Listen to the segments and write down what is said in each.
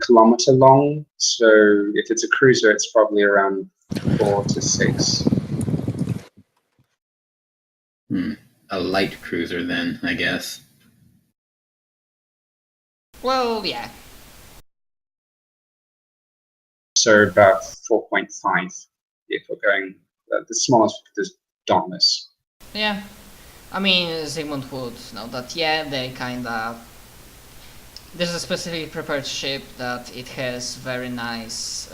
kilometer long. So if it's a cruiser, it's probably around 4 to 6. A light cruiser then, I guess. Well, yeah. So about 4.5 if we're going the smallest is Dauntless. Yeah. I mean, Sigmund would know that, yeah, they kinda... There's a specifically prepared ship that it has very nice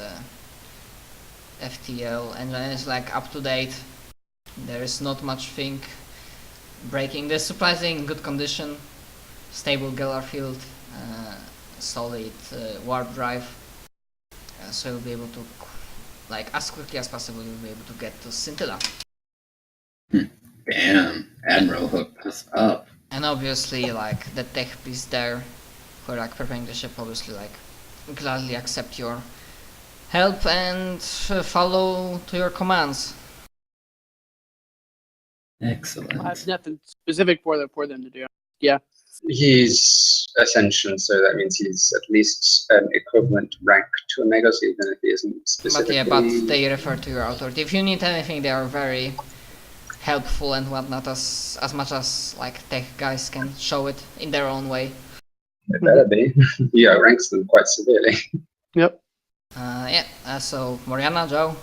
FTL and then it's like up to date. There is not much thing breaking. They're surprisingly in good condition. Stable Gellar field, solid warp drive. So you'll be able to, like, as quickly as possible, you'll be able to get to Scintilla. Damn, Admiral hooked us up. And obviously, like, the tech piece there, for like preparing the ship, obviously, like, gladly accept your help and follow to your commands. Excellent. I have nothing specific for them to do. Yeah. He's Ascension, so that means he's at least an equivalent rank to a Megos, even if he isn't specifically... But yeah, but they refer to your authority. If you need anything, they are very helpful and whatnot, as much as like tech guys can show it in their own way. They better be. He outranks them quite severely. Yep. So Moriana, Joe?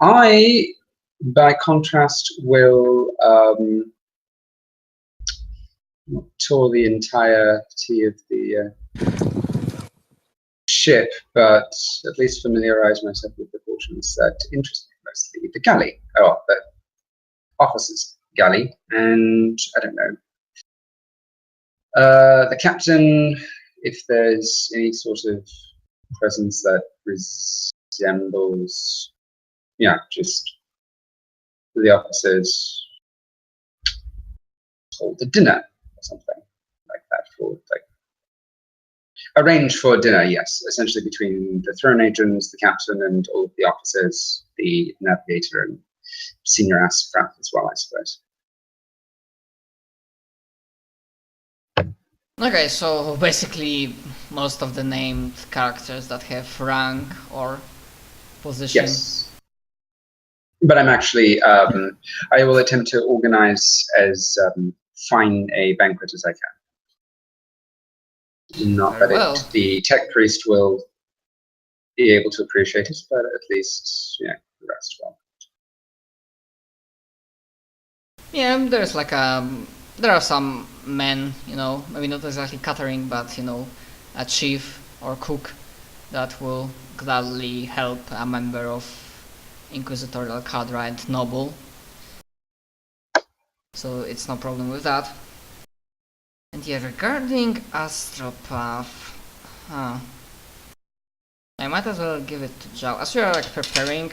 I, by contrast, will not tour the entirety of the ship, but at least familiarize myself with the portions that interest me mostly. The galley, the officer's galley, and I don't know. The captain, if there's any sort of presence that resembles, just the officers hold a dinner or something like that for arrange for dinner, yes, essentially between the throne agents, the captain, and all of the officers, the navigator, and senior aspirant as well, I suppose. Okay, so basically most of the named characters that have rank or position. Yes. But I'm actually, I will attempt to organize as fine a banquet as I can. Not Very that well. the tech priest will be able to appreciate it, but at least, the rest will. Yeah, there's like there are some men, maybe not exactly catering, but a chief or cook that will gladly help a member of Inquisitorial cadre and noble. So it's no problem with that. And yeah, regarding Astropath, I might as well give it to Joe. As we are like preparing,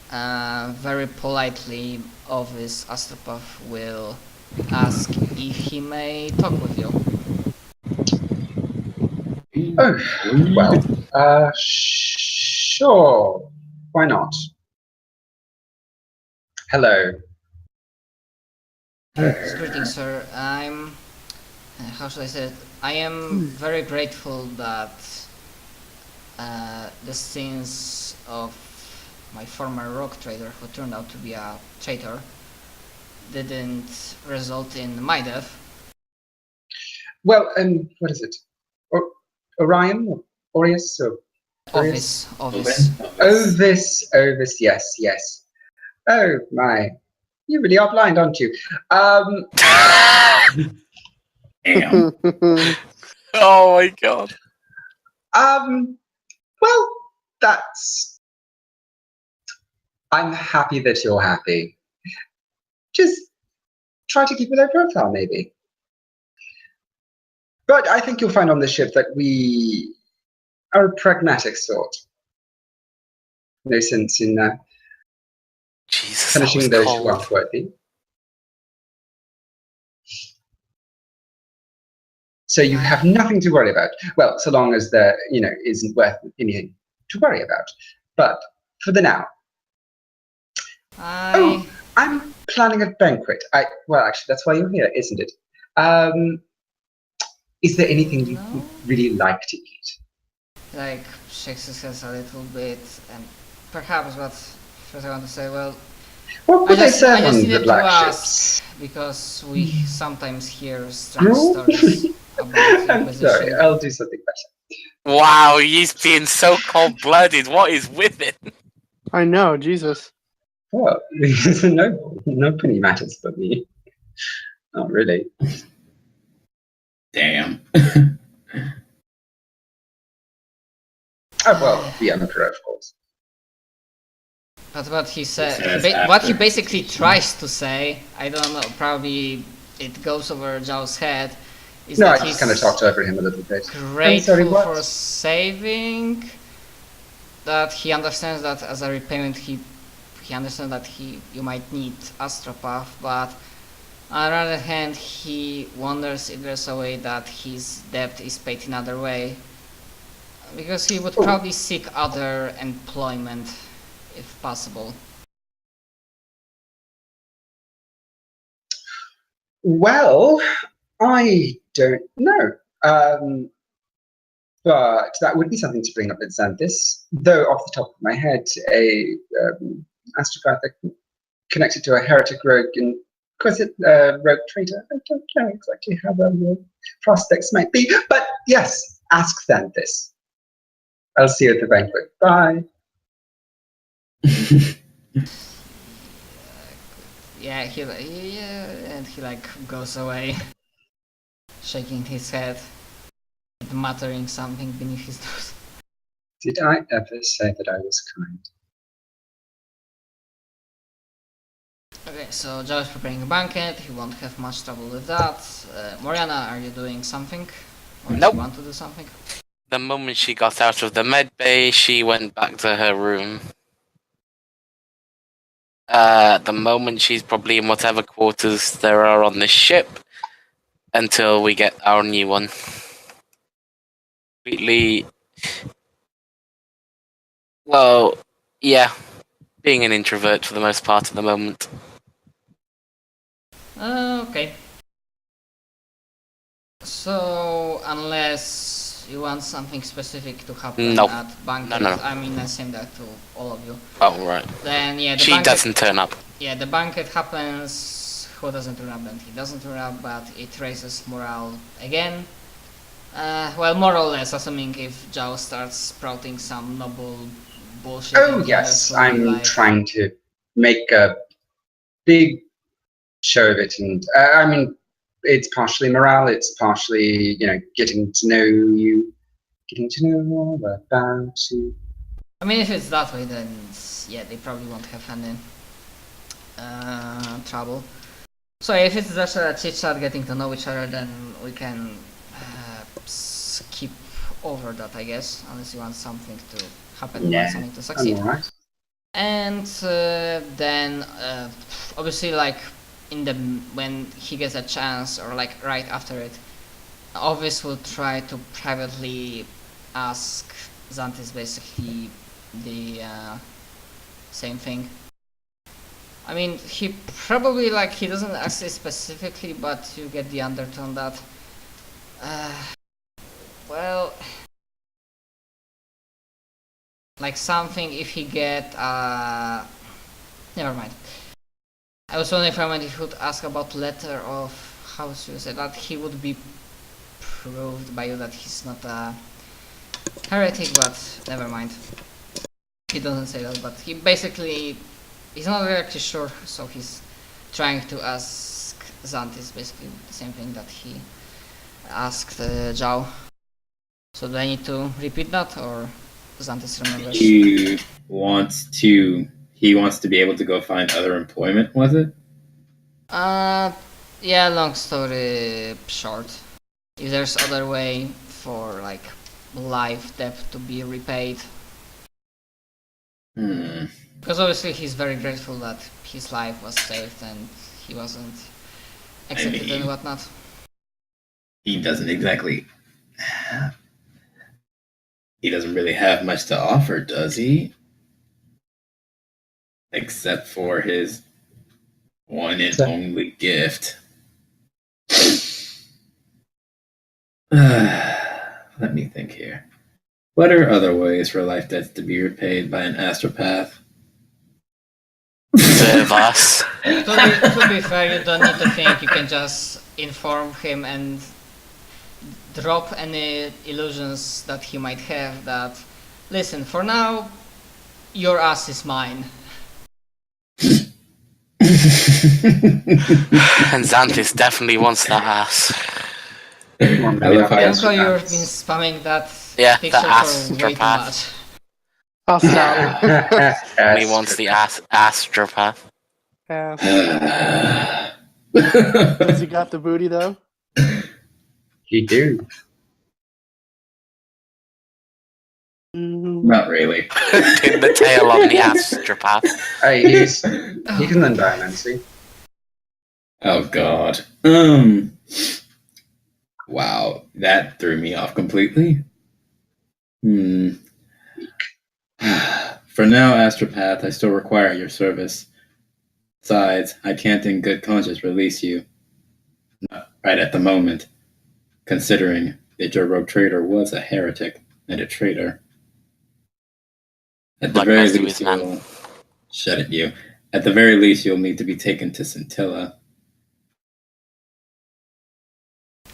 very politely, Ovis Astropath will ask if he may talk with you. Oh, well, sure. Why not? Hello. Greetings, sir. How should I say it? I am very grateful that the sins of my former rock trader, who turned out to be a traitor, didn't result in my death. Well, what is it? Orion? Or Orius? Or Ovis. Ovis, yes. Oh, my. You really are blind, aren't you? Damn. Oh my god. Well, I'm happy that you're happy. Just try to keep a low profile, maybe. But I think you'll find on the ship that we are a pragmatic sort. No sense in Jesus, punishing those who aren't worthy. So you have nothing to worry about. Well, so long as there, isn't worth anything to worry about. But for the now. I'm planning a banquet. Well, actually, that's why you're here, isn't it? Is there anything you No. would really like to eat? Like, shakes his head a little bit, and perhaps what first I want to say, well, What would they I serve just on the needed to black ask, ships? because we sometimes hear strange Gruel? stories about I'm sorry, Inquisition. I'll do something better. Wow, he's being so cold-blooded. What is with it? I know, Jesus. Well, he's a noble. Nobody matters but me. Not really. Damn. Oh, well, the Emperor, of course. But what he said, says what he after. basically tries to say, I don't know, probably it goes over Zhao's head, is No, I that just kind of talked over him a little bit. grateful what? for saving, that he understands that as a repayment he understands that you might need Astropath, but on the other hand he wonders if there's a way that his debt is paid in another way, because he would probably seek other employment if possible. Well, I don't know. But that would be something to bring up at Xanthus. Though, off the top of my head, a astropath connected to a heretic rogue and rogue traitor. I don't know exactly how well your prospects might be. But yes, ask Xanthus. I'll see you at the banquet. Bye. Yeah, and he like goes away, shaking his head, and muttering something beneath his nose. Did I ever say that I was kind? Okay, so Zhao is preparing a banquet, he won't have much trouble with that. Moriana, are you doing something? Or do Nope. you want to do something? The moment she got out of the med bay, she went back to her room. The moment she's probably in whatever quarters there are on the ship until we get our new one. Completely. Well, yeah. Being an introvert for the most part at the moment. Okay. So, unless you want something specific to happen No. at banquet, No. I mean, I send that to all of you. Oh, right. Then, yeah, She doesn't turn up. Yeah, the banquet happens. Who doesn't turn up? And he doesn't turn up, but it raises morale again. Well, more or less, assuming if Zhao starts sprouting some noble bullshit. Oh, yes, I'm trying to make a big show of it. And, I mean, it's partially morale, it's partially, getting to know you, getting to know all about you. I mean, if it's that way, then yeah, they probably won't have any trouble. So if it's just a chit chat, getting to know each other, then we can skip over that, I guess, unless you want something to happen, Yeah, want something to succeed. I'm alright. And then obviously, like when he gets a chance, or like right after it, Ovis will try to privately ask Xanthus basically the same thing. I mean, he probably, like, he doesn't ask it specifically, but you get the undertone that well, like something if he get never mind. I was wondering if he would ask about letter of, how should you say that, he would be proved by you that he's not a heretic, but never mind. He doesn't say that, but he basically, he's not really actually sure, so he's trying to ask Xanthus basically the same thing that he asked Zhao. So do I need to repeat that, or Xanthus remembers? He wants to be able to go find other employment, was it? Yeah, long story short. If there's other way for, like, life debt to be repaid. Because obviously he's very grateful that his life was saved and he wasn't executed and whatnot. He doesn't exactly. He doesn't really have much to offer, does he? Except for his one and only gift. Let me think here. What are other ways for life debts to be repaid by an astropath? Serve us. To be fair, you don't need to think. You can just inform him and drop any illusions that he might have that, listen, for now, your ass is mine. And Xanthus definitely wants that ass. I love how Yanko, you've been spamming that Yeah, picture the ass for way too path. much. I'll stop. And he wants the astropath. Has he got the booty though? You do. Not really. Pin the tail on the astropath. Hey, he can learn biomancy. Oh god. Wow, that threw me off completely. For now, astropath, I still require your service. Besides, I can't in good conscience release you. Not right at the moment, considering that your rogue trader was a heretic and a traitor. At the Like very most of least, his men. you'll... Shut it, you. At the very least, you'll need to be taken to Scintilla.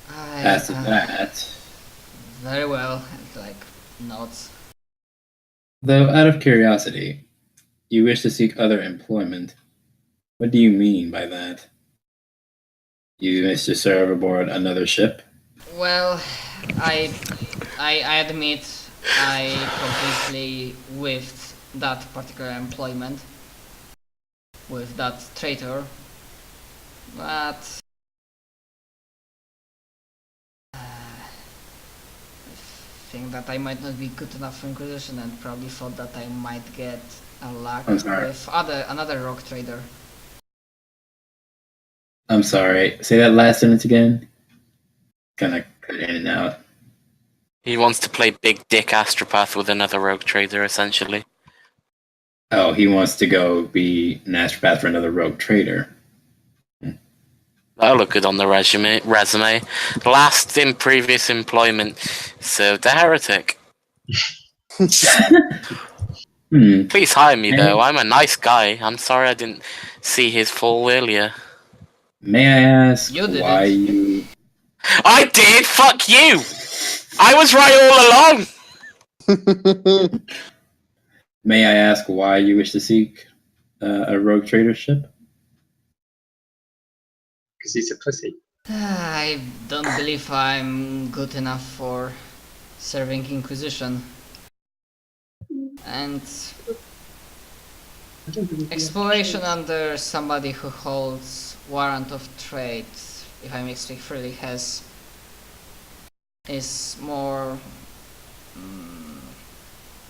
As to that... Very well, like, nods. Though, out of curiosity, you wish to seek other employment. What do you mean by that? You wish to serve aboard another ship? Well, I admit I completely whiffed that particular employment with that traitor, but I think that I might not be good enough for Inquisition and probably thought that I might get a luck I'm sorry. with another rock trader. I'm sorry, say that last sentence again? Kinda cut in and out. He wants to play big dick astropath with another rogue trader, essentially. Oh, he wants to go be an astropath for another rogue trader. That'll look good on the resume. Last in previous employment, served a heretic. Please hire me, though. I'm a nice guy. I'm sorry I didn't see his fall earlier. May I ask You did why it. you... I did! Fuck you! I was right all along! May I ask why you wish to seek a rogue tradership? Because he's a pussy. I don't believe I'm good enough for serving Inquisition. And I don't believe he exploration under somebody who holds warrant of trade, if I may speak freely, is more...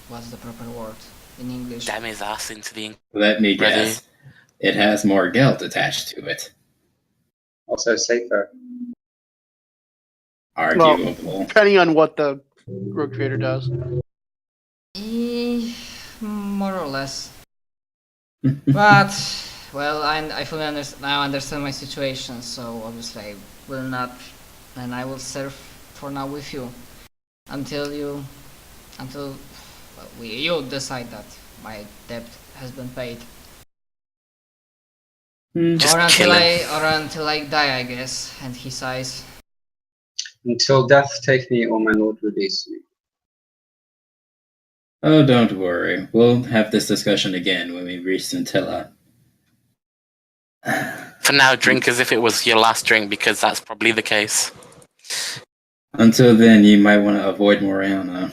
what's the proper word in English? Damn his ass into the ink. Let me Ready? guess. It has more guilt attached to it. Also safer. Arguable. Depending on what the rogue trader does. More or less. But, well, I fully understand my situation, so obviously I will not, and I will serve for now with you until you decide that my debt has been paid, Just or kill him. until I die, I guess. And he sighs. Until death take me or my lord release me. Oh, don't worry. We'll have this discussion again when we reach Scintilla. For now, drink as if it was your last drink, because that's probably the case. Until then, you might want to avoid Moriana.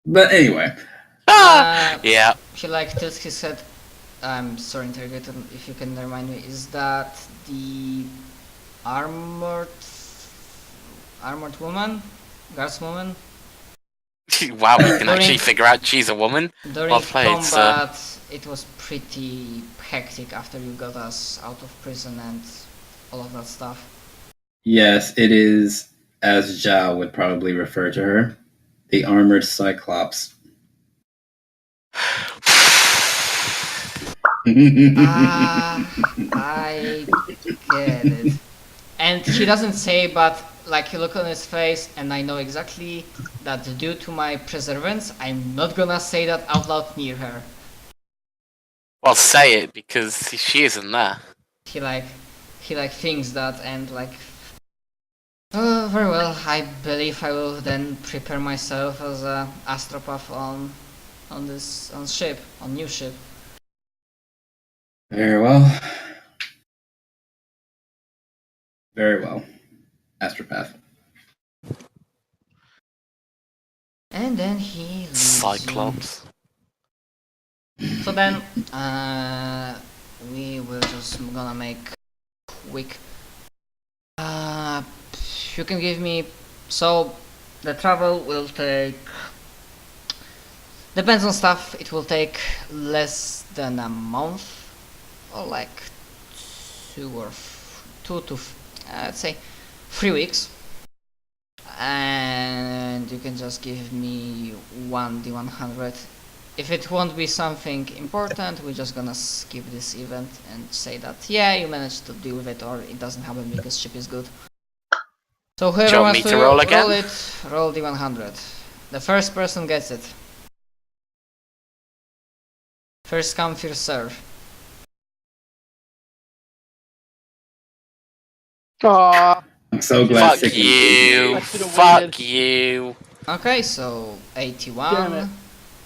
But anyway, Yeah. He tilts his head. I'm sorry, interrogator, if you can remind me, is that the armored woman? Guardswoman? Wow, we can During- actually figure out she's a woman. During Well played, sir. combat, it was pretty hectic after you got us out of prison and all of that stuff. yes, it is, as Zhao would probably refer to her, the Armored Cyclops. I get it. And he doesn't say, but like you look on his face, and I know exactly that due to my perseverance, I'm not gonna say that out loud near her. Well, say it because she isn't there. He thinks that, and like, oh, very well. I believe I will then prepare myself as a astropath on new ship. Very well. Very well. Astropath. And then he leaves Cyclops. So then, we will just gonna make quick. You can give me. So, the travel will take. Depends on stuff. It will take less than a month, or like 2 to, let's say, 3 weeks. And you can just give me 1d100. If it won't be something important, we're just gonna skip this event and say that, yeah, you managed to deal with it, or it doesn't happen because ship is good. So whoever wants to roll again? Roll d100. The first person gets it. First come, first serve. Aw, I'm so glad. Fuck Sick you. I should've Fuck waited. you. Okay, so 81. Damn it.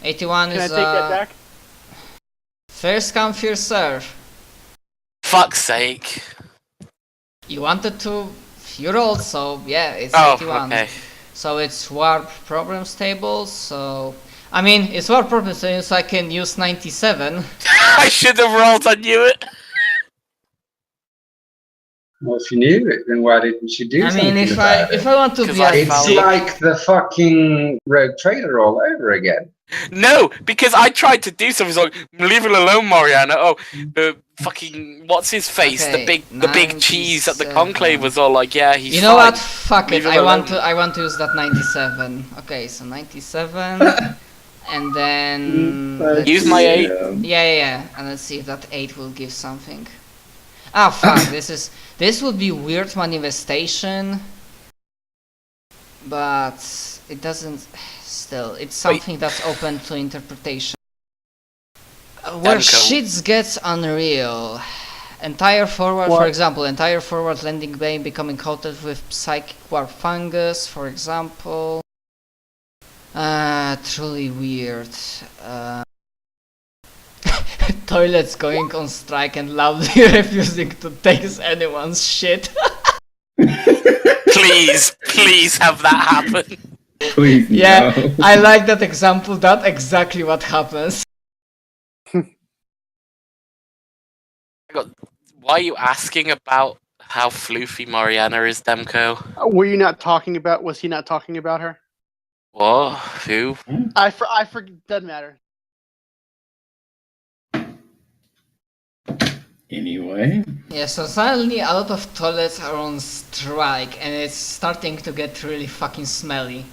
81 can I is take that back? first come, first serve. Fuck's sake. You wanted to. You rolled, so yeah, it's Oh, 81. okay. So it's warp problems table, so. I mean, it's warp problems table, so I can use 97. I should have rolled, I knew it. Well, if you knew it, then why didn't you do I something mean, about if it? I want to 'Cause be I a It's dick, like the fucking Rogue Trader all over again. No, because I tried to do something. It's like, leave it alone, Mariana. Oh, the fucking what's his face? Okay, The big cheese at the 97. conclave was all like, yeah, he's you know fine. what? Fuck Leave it. him I want alone. to use that 97. Okay, so 97, and then Use my 8. yeah, and let's see if that 8 will give something. Ah, fuck. This would be weird manifestation, but it doesn't. Still, it's something that's open to interpretation. Where Demko. shit gets unreal. Entire forward, What? for example, entire forward landing bay becoming coated with psychic warp fungus, for example. Truly weird. Toilets going on strike and loudly refusing to taste anyone's shit. Please have that happen. Please, Yeah, no. I like that example. That's exactly what happens. Why are you asking about how floofy Mariana is, Demko? Were you not talking about? Was he not talking about her? What? Who? I doesn't matter. Anyway. Yeah, so suddenly a lot of toilets are on strike and it's starting to get really fucking smelly.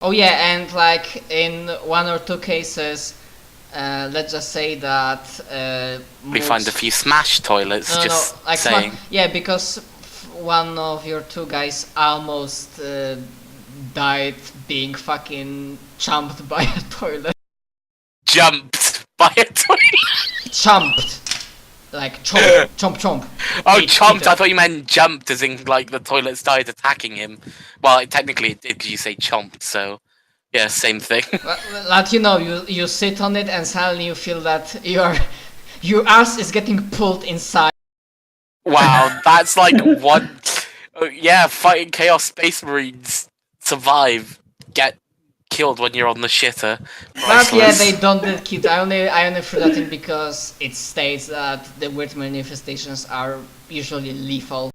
Oh yeah, and like in 1 or 2 cases, let's just say that We find a few smash toilets. Just like saying. yeah, because one of your 2 guys almost died being fucking chumped by a toilet. Jumped by a toilet. Chumped! Like chomp, chomp, chomp. Oh, Eat chomped. it. I thought you meant jumped, as in like the toilet started attacking him. Well, technically it did because you say chomped. So, yeah, same thing. Like you know, you sit on it and suddenly you feel that your ass is getting pulled inside. Wow, that's like one. Oh, yeah, fighting Chaos Space Marines survive, get killed when you're on the shitter. But yeah, Priceless. they don't get killed. I only threw that in because it states that the weird manifestations are usually lethal.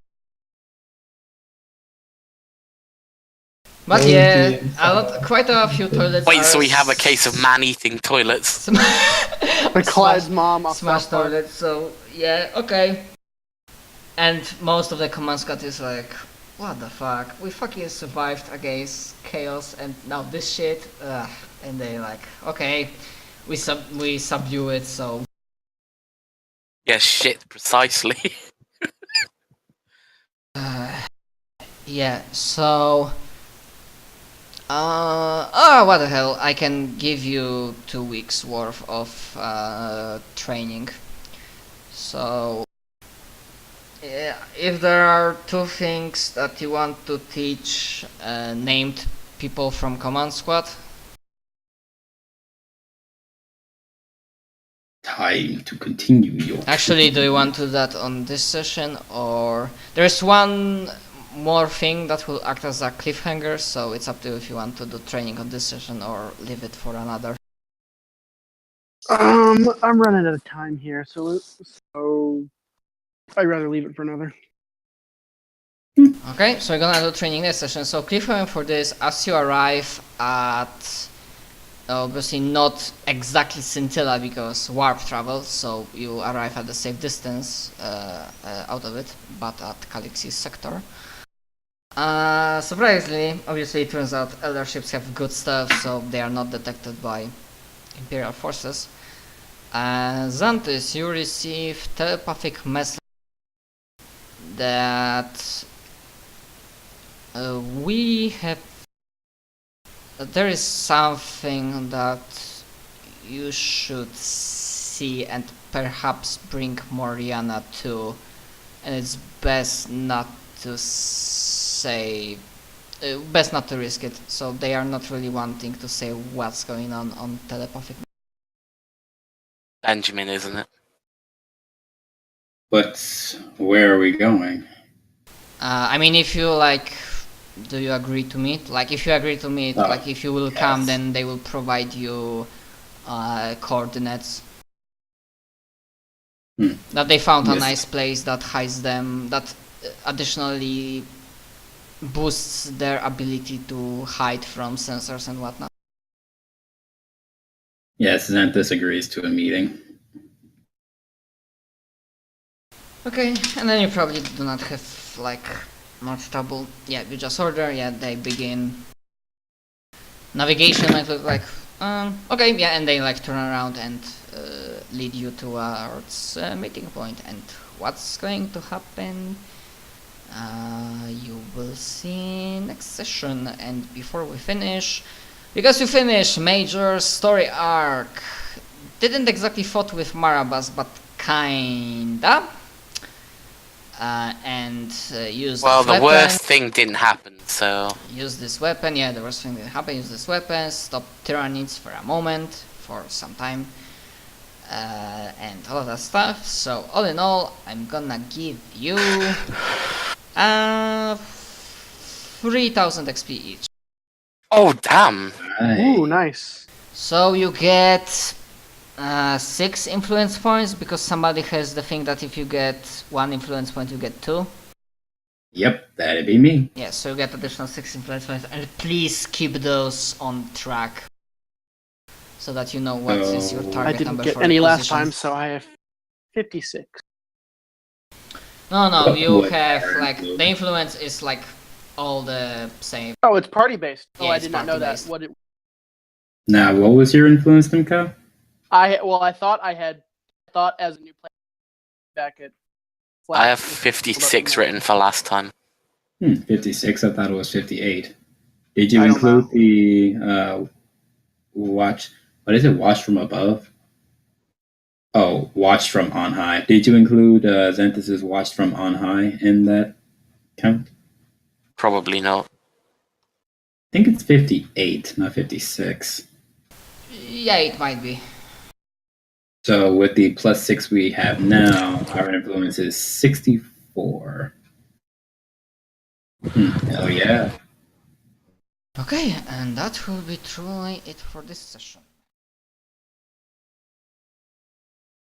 But Oh yeah, dear. quite a few toilets. Wait, are so we have a case of man-eating toilets. But Clyde's mom off smash South Park. toilets. So yeah, okay. And most of the command squad is like, what the fuck? We fucking survived against chaos, and now this shit. And they like, okay, we subdue it. So Yeah, shit, precisely. Yeah, so what the hell, I can give you 2 weeks worth of training. So yeah, if there are 2 things that you want to teach named people from command squad, Time to continue your. actually, do you want to do that on this session, or there's one more thing that will act as a cliffhanger, so it's up to you if you want to do training on this session or leave it for another. I'm running out of time here, so I'd rather leave it for another. Okay, so we're gonna do training this session. So cliffhanger for this: as you arrive at, obviously not exactly Scintilla because warp travel, so you arrive at a safe distance out of it, but at Calix's sector. Surprisingly, obviously it turns out elder ships have good stuff, so they are not detected by Imperial forces. Xanthus, you receive telepathic message that there is something that you should see and perhaps bring Moriana to, and it's best not to risk it. So they are not really wanting to say what's going on telepathic. Benjamin, isn't it? But where are we going? I mean, if you like, do you agree to meet? Like, if you agree to meet, like, if you will come, then they will provide you coordinates. That they found a nice place that hides them, that additionally boosts their ability to hide from sensors and whatnot. Yes, Xanthus agrees to a meeting. Okay, and then you probably do not have like much trouble. Yeah, you just order. Yeah, they begin. Navigation might look like okay, yeah, and they like turn around and lead you towards meeting point. And what's going to happen? You will see next session. And before we finish, because you finish major story arc, didn't exactly fought with Marabas, but kinda. And use Well, this the weapon. worst thing didn't happen, so... Use this weapon, yeah, the worst thing that happened, use this weapon, stop tyrannies for a moment, for some time, and all of that stuff. So, all in all, I'm gonna give you 3000 XP each. Oh, damn! Ooh, nice. So you get 6 influence points, because somebody has the thing that if you get 1 influence point, you get 2. Yep, that'd be me. Yeah, so you get additional 6 influence points, and please keep those on track, so that you know what is your target I didn't number get for any the last position. time, so I have 56. No, you What have are like you? the influence is like all the same. Oh, it's party based. Oh, Yeah, I it's did not know that. party-based. Now, what was your influence, Timko? I thought as a new player back at Flack, I have 56 written for last time. 56. I thought it was 58. Did you I don't include know. the watch? What is it? Watch from above? Oh, watch from on high. Did you include Xanthus's watch from on high in that count? Probably not. I think it's 58, not 56. Yeah, it might be. So with the +6 we have now, our influence is 64. Hell yeah. Okay, and that will be truly it for this session.